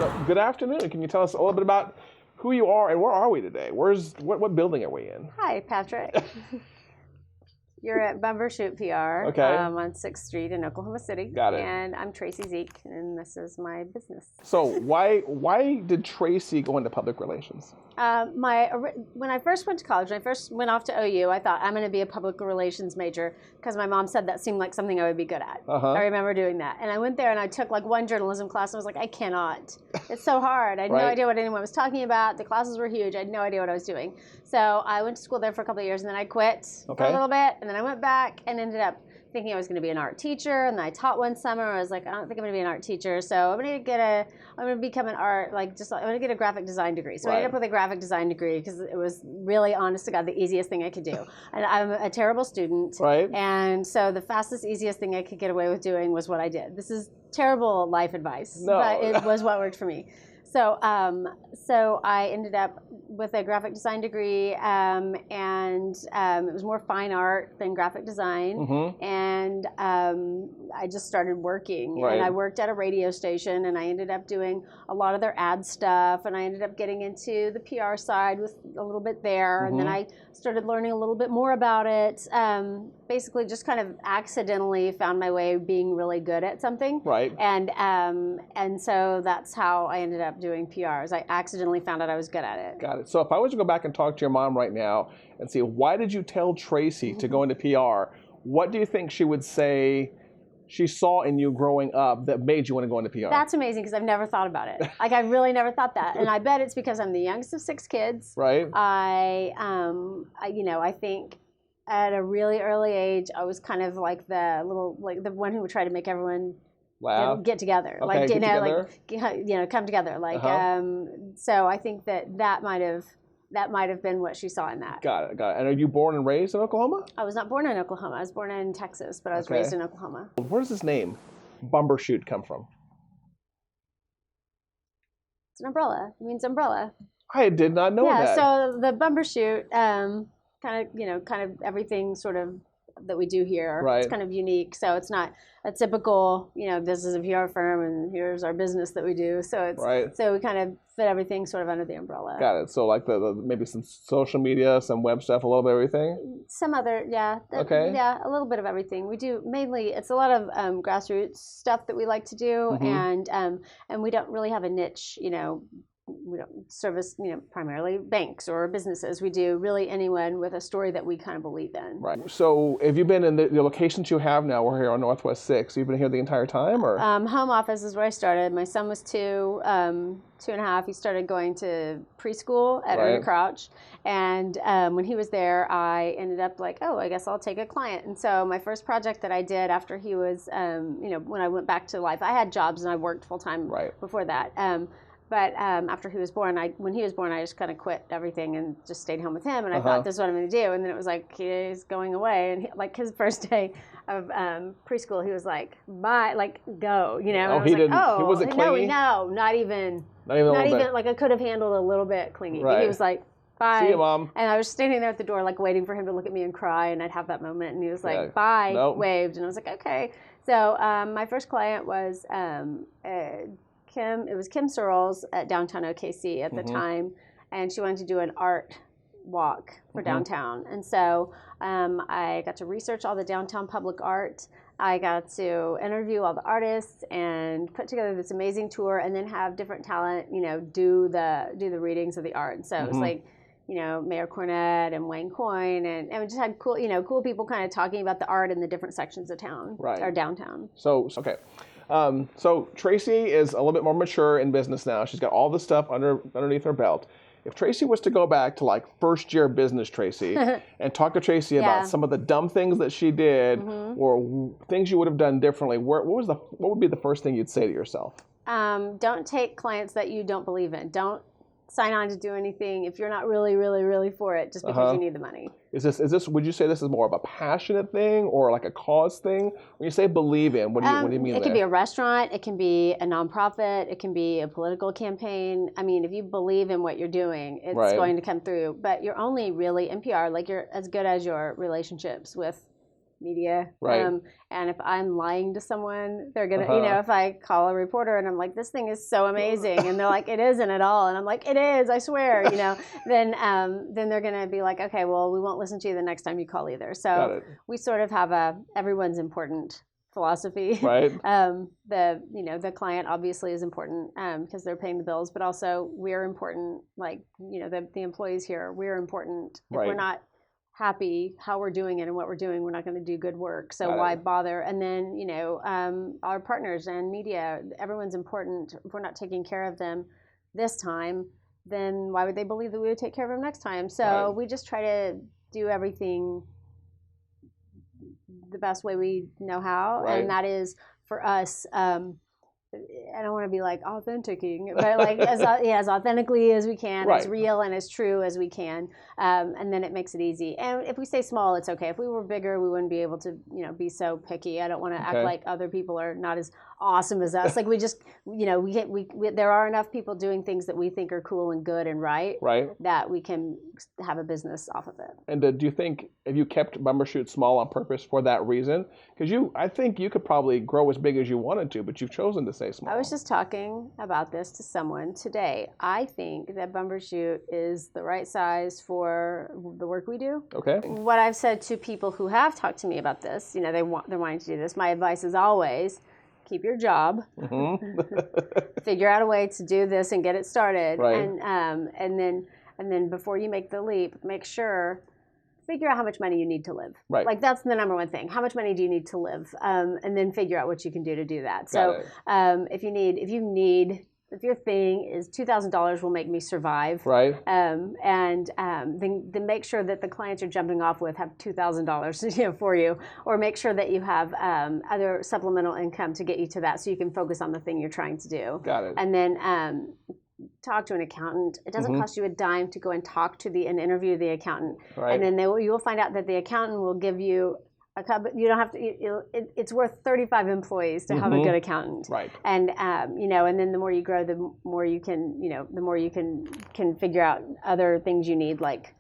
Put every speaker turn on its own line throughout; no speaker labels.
So, good afternoon. Can you tell us a little bit about who you are and where are we today? What building are we in?
Hi, Patrick. You're at Bumbershoot PR
Okay.
on 6th Street in Oklahoma City.
Got it.
And I'm Tracey Zeeck, and this is my business.
So why did Tracey go into public relations?
When I first went to college, when I first went off to OU, I thought I'm going to be a public relations major because my mom said that seemed like something I would be good at. I remember doing that. And I went there and I took like one journalism class and I was like, I cannot. It's so hard. I had no idea what anyone was talking about. The classes were huge. I had no idea what I was doing. So I went to school there for a couple of years and then I quit for a little bit. And then I went back and ended up thinking I was going to be an art teacher, and then I taught one summer. I was like, I don't think I'm going to be an art teacher, so I'm going to become an art, I'm going to get a graphic design degree. So I ended up with a graphic design degree because it was really, honest to God, the easiest thing I could do. And I'm a terrible student, and so the fastest, easiest thing I could get away with doing was what I did. This is terrible life advice, but it was what worked for me. So I ended up with a graphic design degree, and it was more fine art than graphic design. And I just started working, and I worked at a radio station, and I ended up doing a lot of their ad stuff, and I ended up getting into the PR side with a little bit there, and then I started learning a little bit more about it. Basically, just kind of accidentally found my way being really good at something. And so that's how I ended up doing PRs. I accidentally found out I was good at it.
Got it. So if I was to go back and talk to your mom right now and see, why did you tell Tracey to go into PR? What do you think she would say she saw in you growing up that made you want to go into PR?
That's amazing because I've never thought about it. Like I really never thought that, and I bet it's because I'm the youngest of 6 kids. I think at a really early age I was kind of like the one who would try to make everyone get together, come together. So I think that might have been what she saw in that.
Got it. And are you born and raised in Oklahoma?
I was not born in Oklahoma. I was born in Texas, but I was raised in Oklahoma.
Where does this name, Bumbershoot, come from?
It's an umbrella. It means umbrella.
I did not know that.
Yeah, so the Bumbershoot, kind of everything sort of that we do here. It's kind of unique. So it's not a typical, this is a PR firm and here's our business that we do. So it's so we kind of fit everything sort of under the umbrella.
Got it. So like the maybe some social media, some web stuff, a little bit of everything?
Some other, yeah, a little bit of everything. We do mainly, it's a lot of grassroots stuff that we like to do, and we don't really have a niche, we don't service, primarily banks or businesses. We do really anyone with a story that we kind of believe in. Right.
So have you been in the locations you have now? We're here on Northwest 6. You've been here the entire time, or?
Home office is where I started. My son was 2 and a half. He started going to preschool at Ernie Crouch. And when he was there, I ended up like, I guess I'll take a client. And so my first project that I did after he was, when I went back to life, I had jobs and I worked full time before that. But after he was born, when he was born, I just kind of quit everything and just stayed home with him. And I thought, this is what I'm going to do. And then it was like, he's going away. And his first day of preschool, he was like, bye, like, go,
Oh, he wasn't clingy?
No, not even. Like I could have handled a little bit clingy. But he was like, bye.
See you, Mom.
And I was standing there at the door, like, waiting for him to look at me and cry. And I'd have that moment. And he was like, bye, waved. And I was like, okay. So my first client was Kim Searles at downtown OKC at the time, and she wanted to do an art walk for downtown. And so I got to research all the downtown public art. I got to interview all the artists and put together this amazing tour, and then have different talent, do the readings of the art. And so it was like, Mayor Cornett and Wayne Coyne, and we just had cool people kind of talking about the art in the different sections of town or downtown.
So Tracey is a little bit more mature in business now. She's got all this stuff underneath her belt. If Tracey was to go back to like first year business Tracey and talk to Tracey about some of the dumb things that she did or things you would have done differently, what would be the first thing you'd say to yourself?
Don't take clients that you don't believe in. Don't sign on to do anything if you're not really, really, really for it just because you need the money.
Is this? Would you say this is more of a passionate thing or like a cause thing? When you say believe in, what do you mean?
It can be a restaurant. It can be a nonprofit. It can be a political campaign. I mean, if you believe in what you're doing, it's going to come through. But you're only really in PR, like you're as good as your relationships with media.
Right.
And if I'm lying to someone, they're going to, if I call a reporter and I'm like, this thing is so amazing. And they're like, it isn't at all. And I'm like, it is, I swear, then they're going to be like, okay, well, we won't listen to you the next time you call either. So we sort of have everyone's important philosophy.
Right.
The client obviously is important because they're paying the bills, but also we're important. Like, the employees here, we're important. If we're not happy how we're doing it and what we're doing, we're not going to do good work. So why bother? And then, our partners and media, everyone's important. If we're not taking care of them this time, then why would they believe that we would take care of them next time? So we just try to do everything the best way we know how. And that is for us, I don't want to be like authenticing, but like as authentically as we can, as real and as true as we can, and then it makes it easy. And if we stay small, it's okay. If we were bigger, we wouldn't be able to, be so picky. I don't want to act like other people are not as awesome as us. Like we just, there are enough people doing things that we think are cool and good and right, that we can have a business off of it.
And do you think, have you kept Bumbershoot small on purpose for that reason? Because I think you could probably grow as big as you wanted to, but you've chosen to stay small.
I was just talking about this to someone today. I think that Bumbershoot is the right size for the work we do.
Okay.
What I've said to people who have talked to me about this, they're wanting to do this. My advice is always keep your job, figure out a way to do this and get it started, and then before you make the leap, figure out how much money you need to live.
Right.
Like that's the number one thing. How much money do you need to live? And then figure out what you can do to do that. So if your thing is $2,000 will make me survive, then make sure that the clients you're jumping off with have $2,000 for you, or make sure that you have other supplemental income to get you to that, so you can focus on the thing you're trying to do.
Got it.
And then talk to an accountant. It doesn't cost you a dime to go and and interview the accountant, and then you will find out that the accountant will give you you don't have to. It's worth 35 employees to have a good accountant.
Right.
And and then the more you grow, the more you can, the more you can figure out other things you need, like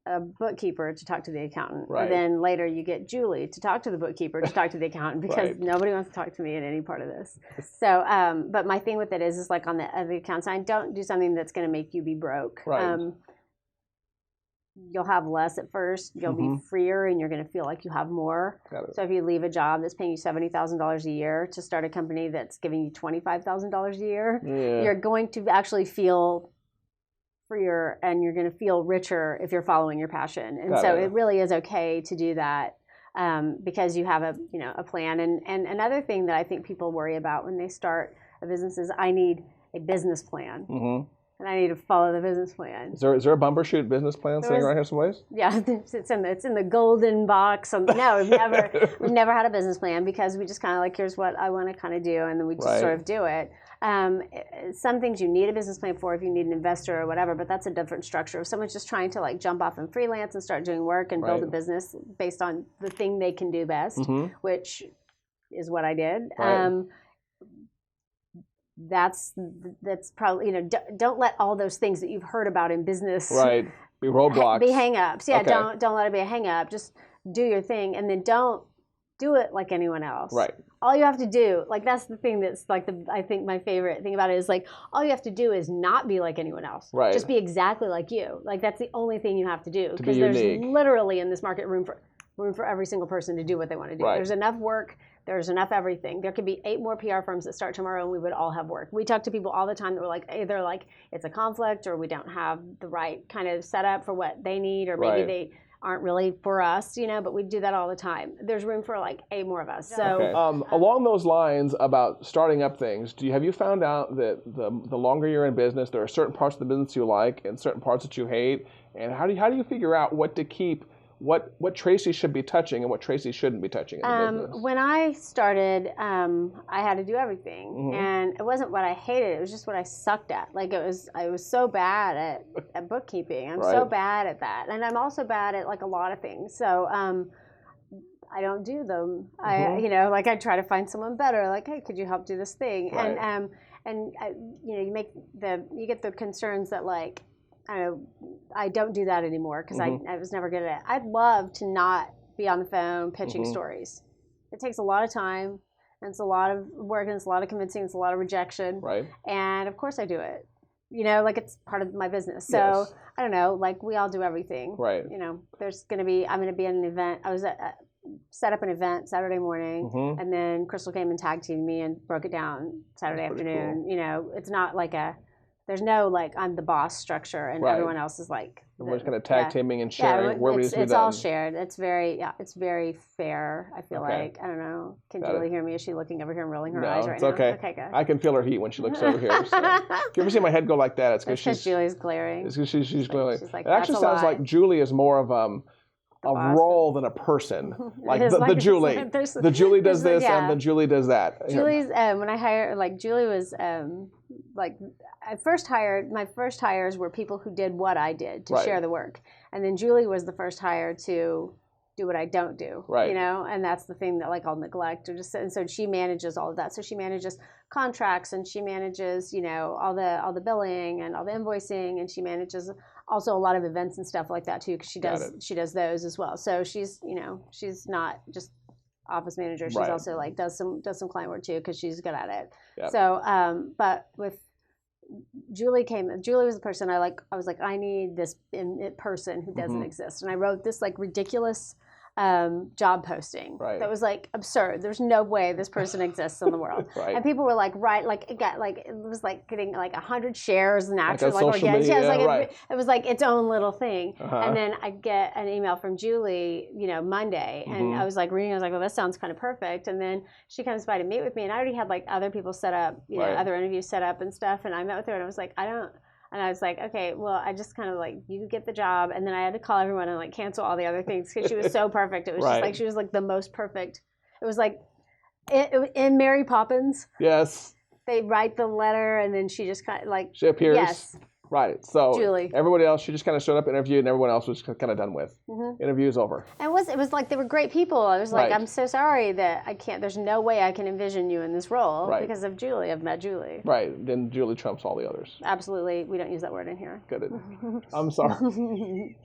a bookkeeper to talk to the accountant.
Right.
And then later you get Julie to talk to the bookkeeper to talk to the accountant, because nobody wants to talk to me in any part of this. So, but my thing with it is like on the account side, don't do something that's going to make you be broke.
Right.
You'll have less at first. You'll be freer, and you're going to feel like you have more. So if you leave a job that's paying you $70,000 a year to start a company that's giving you $25,000 a year, you're going to actually feel freer, and you're going to feel richer if you're following your passion. And it really is okay to do that, because you have a plan. And another thing that I think people worry about when they start a business is, I need a business plan. And I need to follow the business plan.
Is there a Bumbershoot business plan sitting right here someplace?
Yeah, it's in the golden box. No, we've never had a business plan, because we just kind of like, here's what I want to kind of do, and then we just sort of do it. Some things you need a business plan for if you need an investor or whatever, but that's a different structure. If someone's just trying to like jump off and freelance and start doing work and build a business based on the thing they can do best, which is what I did. That's probably, don't let all those things that you've heard about in business
be roadblocks,
be hang-ups. Don't let it be a hang-up. Just do your thing, and then don't do it like anyone else. All you have to do, like, that's the thing that's like I think my favorite thing about it is, like, all you have to do is not be like anyone else. Just be exactly like you. Like, that's the only thing you have to do, because there's literally in this market room for every single person to do what they want to do. There's enough work. There's enough everything. There could be 8 more PR firms that start tomorrow, and we would all have work. We talk to people all the time that were like, either like it's a conflict, or we don't have the right kind of setup for what they need, or maybe they aren't really for us, but we do that all the time. There's room for like 8 more of us. So
along those lines about starting up things, have you found out that the longer you're in business, there are certain parts of the business you like and certain parts that you hate, and how do you figure out what to keep? What Tracey should be touching and what Tracey shouldn't be touching in the business?
When I started, I had to do everything, and it wasn't what I hated; it was just what I sucked at. Like I was so bad at bookkeeping. I'm so bad at that, and I'm also bad at like a lot of things. So I don't do them. I try to find someone better. Like, hey, could you help do this thing? And you get the concerns that I don't do that anymore, because I was never good at it. I'd love to not be on the phone pitching stories. It takes a lot of time, and it's a lot of work, and it's a lot of convincing, it's a lot of rejection.
Right.
And of course I do it. Like it's part of my business. So I don't know, like we all do everything.
Right.
I'm going to be at an event. I was set up an event Saturday morning, and then Crystal came and tag teamed me and broke it down Saturday afternoon. Cool. It's not like there's no like I'm the boss structure, and everyone else is like
everyone's kind of tag teaming and sharing where
it's all shared. It's very fair. I feel like I don't know. Can Julie hear me? Is she looking over here and rolling her eyes right now?
Okay.
Okay, good.
I can feel her heat when she looks over here. So. If you ever see my head go like that, it's because
Julie's glaring.
It's because she's glaring.
She's like,
it actually sounds like Julie is more of a role than a person. Like the Julie. The Julie does this and the Julie does that.
Julie's when I hired, like Julie was like my first hires were people who did what I did to share the work, and then Julie was the first hire to do what I don't do. Right. And that's the thing that like I'll neglect and so she manages all of that. So she manages contracts, and she manages all the billing and all the invoicing, and she manages also a lot of events and stuff like that too, because she does those as well. So she's she's not just office manager. She's also like does some client work too, because she's good at it. Yep. So but with Julie was the person I was like, I need this person who doesn't exist, and I wrote this like ridiculous job posting that was like absurd. There's no way this person exists in the world. And people were like, it was like getting like 100 shares naturally, like organic. It was like its own little thing. And then I get an email from Julie, Monday, and I was like reading. I was like, well, this sounds kind of perfect. And then she comes by to meet with me, and I already had like other people set up, other interviews set up and stuff. And I met with her, and I was like, And I was like, okay, well, I just kind of like, you get the job. And then I had to call everyone and like cancel all the other things because she was so perfect. It was just like, she was like the most perfect. It was like in Mary Poppins.
Yes.
They write the letter, and then she just kind of like.
She appears.
Yes.
Right. So
Julie.
Everybody else, she just kind of showed up, interviewed, and everyone else was kind of done with. Interview's over.
And it was like they were great people. I was like, I'm so sorry that I can't. There's no way I can envision you in this role because of Julie. I've met Julie.
Right. Then Julie trumps all the others.
Absolutely. We don't use that word in here.
Good. I'm sorry.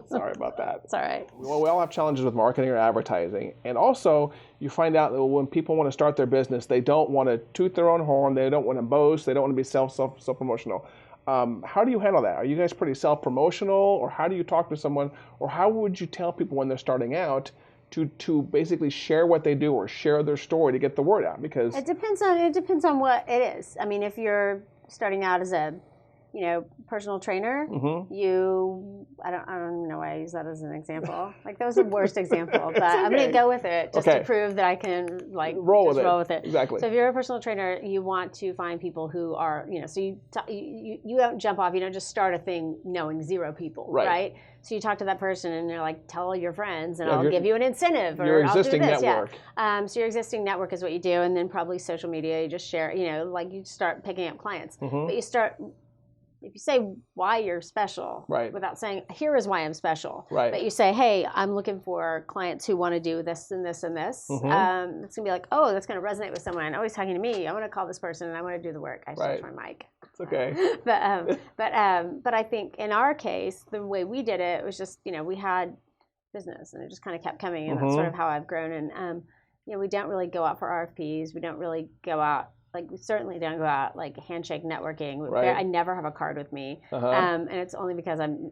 Sorry about that.
It's all right.
Well, we all have challenges with marketing or advertising, and also you find out that when people want to start their business, they don't want to toot their own horn. They don't want to boast. They don't want to be self-promotional. How do you handle that? Are you guys pretty self-promotional, or how do you talk to someone, or how would you tell people when they're starting out to basically share what they do or share their story to get the word out? Because
it depends on what it is. I mean, if you're starting out as a personal trainer, I don't even know why I use that as an example. Like that was the worst example, but I'm going to go with it just to prove that I can like roll with it.
Exactly.
So if you're a personal trainer, you want to find people who are, so you don't jump off, you don't just start a thing knowing 0 people, right? So you talk to that person and they're like, tell all your friends and I'll give you an incentive or
your existing
I'll do this.
Network.
Yeah. So your existing network is what you do, and then probably social media, you just share, like you start picking up clients. But you start, if you say why you're special, without saying, here is why I'm special, but you say, hey, I'm looking for clients who want to do this and this and this, it's going to be like, oh, that's going to resonate with someone. Oh, he's talking to me. I want to call this person and I want to do the work. I changed my mic.
It's okay.
But I think in our case, the way we did it was just, we had business and it just kind of kept coming, and that's sort of how I've grown. And, we don't really go out for RFPs. We don't really go out. Like, we certainly don't go out, like, handshake networking. I never have a card with me. And it's only because I'm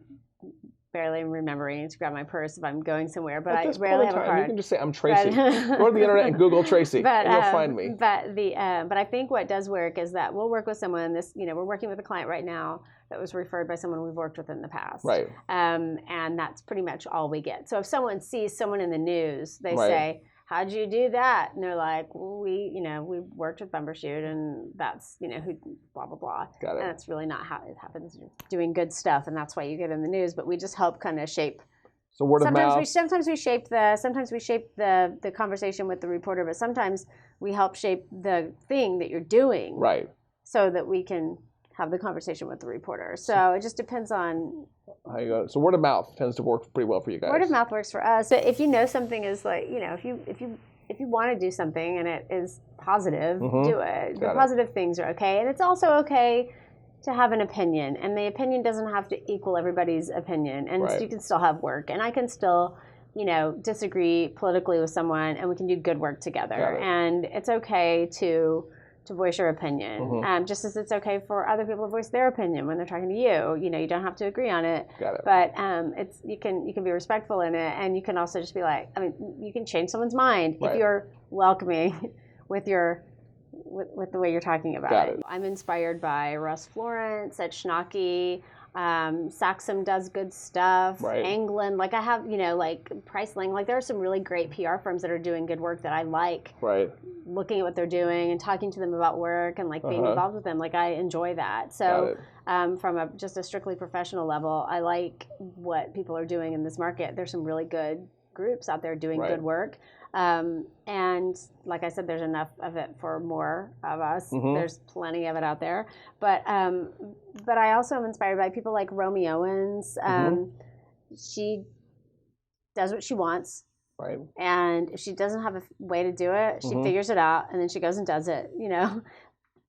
barely remembering to grab my purse if I'm going somewhere. But I rarely have a card.
You can just say, I'm Tracey. Go to the internet and Google Tracey, and you'll find me.
But I think what does work is that we'll work with someone. We're working with a client right now that was referred by someone we've worked with in the past. And that's pretty much all we get. So if someone sees someone in the news, they say, how'd you do that? And they're like, well, we worked with Bumbershoot, and that's, who, blah, blah, blah.
Got it.
And that's really not how it happens. You're doing good stuff, and that's why you get in the news. But we just help kind of shape.
So word of mouth.
Sometimes we shape the conversation with the reporter, but sometimes we help shape the thing that you're doing.
Right.
So that we can have the conversation with the reporter. So it just depends on
how you go. So word of mouth tends to work pretty well for you guys.
Word of mouth works for us. So if you know something is like, if you want to do something and it is positive, do it. The positive things are okay, and it's also okay to have an opinion, and the opinion doesn't have to equal everybody's opinion, and
Right.
you can still have work, and I can still, disagree politically with someone, and we can do good work together, and it's okay to voice your opinion, just as it's okay for other people to voice their opinion when they're talking to you. You don't have to agree on it, but you can be respectful in it, and you can also just be like, you can change someone's mind if you're welcoming with the way you're talking about it. I'm inspired by Russ Florence at Schnocky. Saxum does good stuff. Anglin, like I have, like Priceling, like there are some really great PR firms that are doing good work that I like. Looking at what they're doing and talking to them about work and like being involved with them, like I enjoy that. So from just a strictly professional level, I like what people are doing in this market. There's some really good groups out there doing good work. And like I said, there's enough of it for more of us. There's plenty of it out there. But I also am inspired by people like Romy Owens. She does what she wants. And if she doesn't have a way to do it, she figures it out, and then she goes and does it.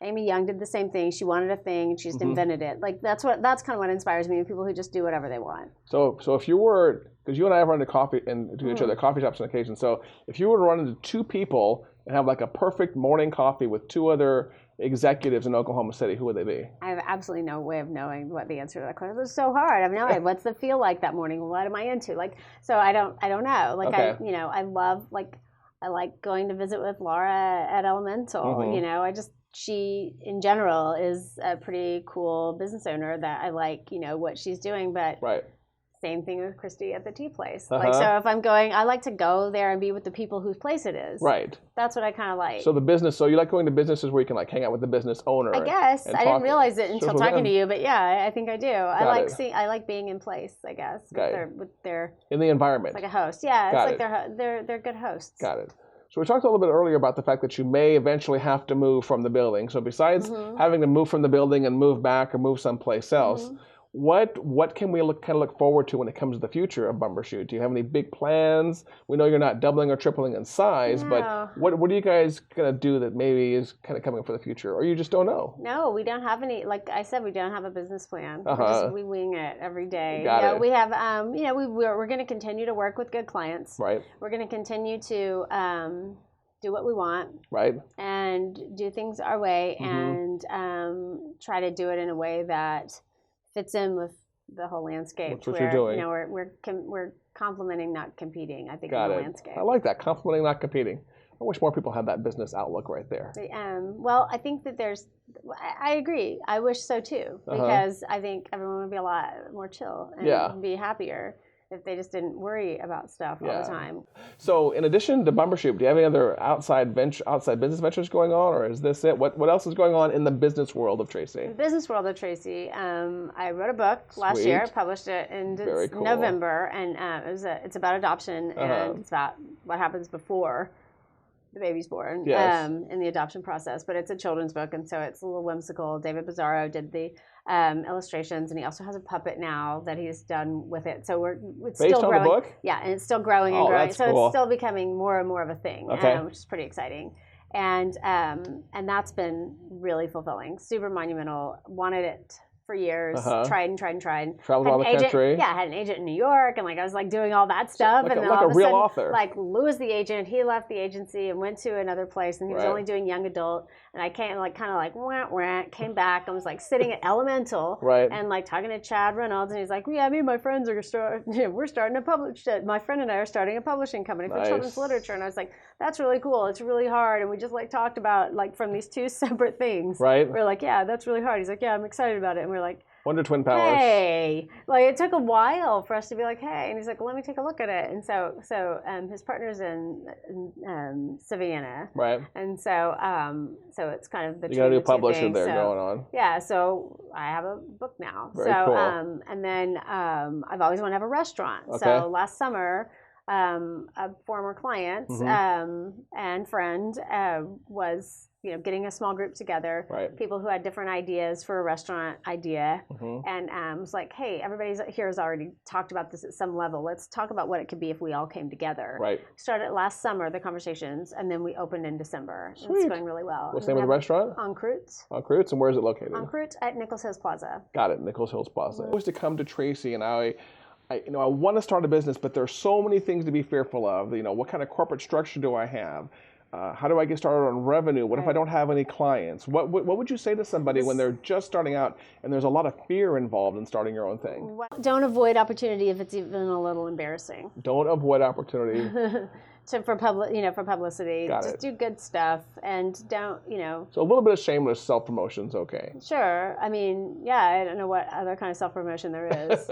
Amy Young did the same thing. She wanted a thing, and she just invented it. Like that's kind of what inspires me. People who just do whatever they want. So
if you were, because you and I have run into each other at coffee shops on occasion. So if you were to run into two people and have like a perfect morning coffee with two other executives in Oklahoma City, who would they be?
I have absolutely no way of knowing what the answer to that question is. It's so hard. I have no idea. What's the feel like that morning? What am I into? Like, so I don't know. Like I love, like, I like going to visit with Laura at Elemental. She in general is a pretty cool business owner that I like, what she's doing, but same thing with Christy at the tea place. Like, so if I'm going, I like to go there and be with the people whose place it is. That's what I kind of like.
So so you like going to businesses where you can like hang out with the business owner.
I guess. I didn't realize it until talking to you, but yeah, I think I do. I like being in place, I guess, with their
in the environment.
Like a host. Yeah, it's like they're good hosts.
Got it. So we talked a little bit earlier about the fact that you may eventually have to move from the building. So besides having to move from the building and move back or move someplace else, what can we look forward to when it comes to the future of Bumbershoot? Do you have any big plans? We know you're not doubling or tripling in size, but what are you guys gonna do that maybe is kind of coming for the future, or you just don't know?
No, we don't have any. Like I said, we don't have a business plan. We wing it every day.
Got it.
We have, we're going to continue to work with good clients. We're going to continue to do what we want. And do things our way, and try to do it in a way that fits in with the whole landscape.
That's what you're doing.
We're complementing, not competing, I think, in the landscape.
I like that, complementing, not competing. I wish more people had that business outlook right there.
Well, I think that I agree. I wish so too, because I think everyone would be a lot more chill and be happier if they just didn't worry about stuff all the time.
So in addition to Bumbershoot, do you have any other outside business ventures going on, or is this it? What else is going on in the business world of Tracey?
In the business world of Tracey, I wrote a book last year, published it in November, and it's about adoption, and it's about what happens before the baby's born in the adoption process. But it's a children's book, and so it's a little whimsical. David Bizzaro did the illustrations, and he also has a puppet now that he's done with it. So it's
based
still
on
growing.
The book?
Yeah, and it's still growing and growing. So
cool.
It's still becoming more and more of a thing, which is pretty exciting. And that's been really fulfilling, super monumental. Wanted it for years, tried and tried and tried.
Traveled all the country.
Yeah, I had an agent in New York, and I was doing all that stuff.
Like
and
like
all
a
of a
real
sudden,
author.
Lou was the agent. He left the agency and went to another place, and he was only doing young adult. And I came came back. I was sitting at Elemental and talking to Chad Reynolds, and he's like, "Yeah, me and my friends are we're starting to publish. My friend and I are starting a publishing company for children's literature." And I was like, "That's really cool. It's really hard." And we just talked about from these two separate things. We're like, "Yeah, that's really hard." He's like, "Yeah, I'm excited about it." And we're like,
Wonder Twin Powers.
Hey, it took a while for us to be like, hey, and he's like, well, let me take a look at it. And so his partner's in Savannah, and so it's kind of the
you got a new publisher there going on.
Yeah, so I have a book now.
Very cool.
And then I've always wanted to have a restaurant. So last summer a former client and friend was getting a small group together, people who had different ideas for a restaurant idea, and was like, hey, everybody here has already talked about this at some level. Let's talk about what it could be if we all came together. Started last summer, the conversations, and then we opened in December. Sweet. It's going really well.
What's the name of the restaurant?
En Croûte.
En Croûte, and where is it located?
En Croûte at Nichols Hills Plaza.
Got it, Nichols Hills Plaza. I was to come to Tracey, and I want to start a business, but there's so many things to be fearful of. What kind of corporate structure do I have? How do I get started on revenue? What if I don't have any clients? What would you say to somebody when they're just starting out and there's a lot of fear involved in starting your own thing?
Don't avoid opportunity if it's even a little embarrassing.
Don't avoid opportunity.
For publicity. Just do good stuff and don't,
So a little bit of shameless self-promotion's okay.
Sure. I mean, yeah, I don't know what other kind of self-promotion there is.